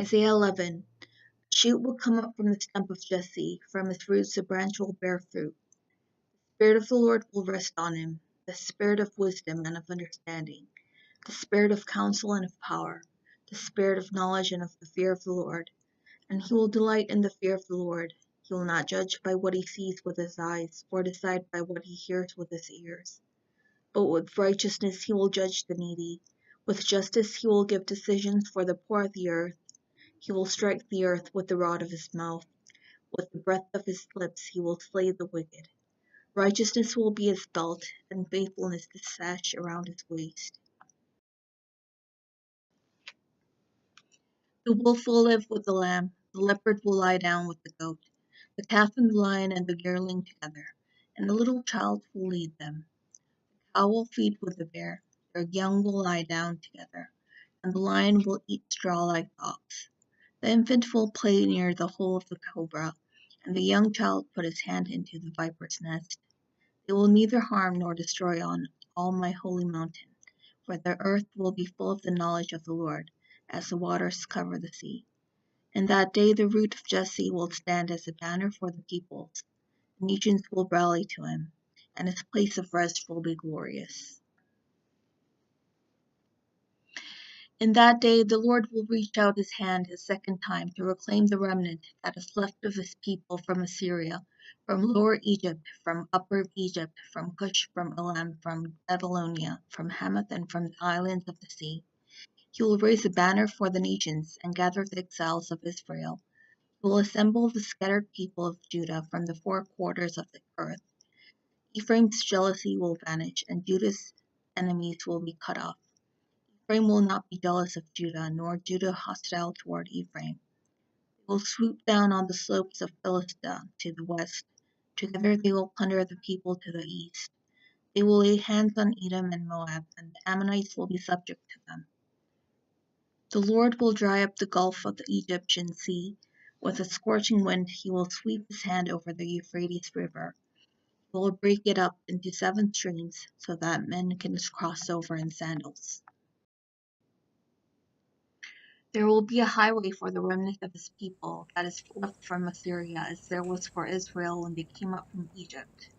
Isaiah 11. A shoot will come up from the stump of Jesse, from its roots a branch will bear fruit. The Spirit of the Lord will rest on him, the Spirit of wisdom and of understanding, the Spirit of counsel and of power, the Spirit of knowledge and of the fear of the Lord. And he will delight in the fear of the Lord. He will not judge by what he sees with his eyes, or decide by what he hears with his ears. But with righteousness he will judge the needy. With justice he will give decisions for the poor of the earth. He will strike the earth with the rod of his mouth. With the breath of his lips he will slay the wicked. Righteousness will be his belt, and faithfulness the sash around his waist. The wolf will live with the lamb, the leopard will lie down with the goat, the calf and the lion and the yearling together, and the little child will lead them. The cow will feed with the bear, their young will lie down together, and the lion will eat straw like ox. The infant will play near the hole of the cobra, and the young child put his hand into the viper's nest. They will neither harm nor destroy on all my holy mountain, for the earth will be full of the knowledge of the Lord, as the waters cover the sea. In that day the root of Jesse will stand as a banner for the peoples. The nations will rally to him, and his place of rest will be glorious. In that day the Lord will reach out his hand a second time to reclaim the remnant that is left of his people from Assyria, from Lower Egypt, from Upper Egypt, from Cush, from Elam, from Babylonia, from Hamath, and from the islands of the sea. He will raise a banner for the nations and gather the exiles of Israel. He will assemble the scattered people of Judah from the four quarters of the earth. Ephraim's jealousy will vanish, and Judah's enemies will be cut off. Ephraim will not be jealous of Judah, nor Judah hostile toward Ephraim. They will swoop down on the slopes of Philistia to the west. Together they will plunder the people to the east. They will lay hands on Edom and Moab, and the Ammonites will be subject to them. The Lord will dry up the gulf of the Egyptian sea. With a scorching wind he will sweep his hand over the Euphrates River. He will break it up into 7 streams, so that men can cross over in sandals. There will be a highway for the remnant of his people that is left from Assyria, as there was for Israel when they came up from Egypt.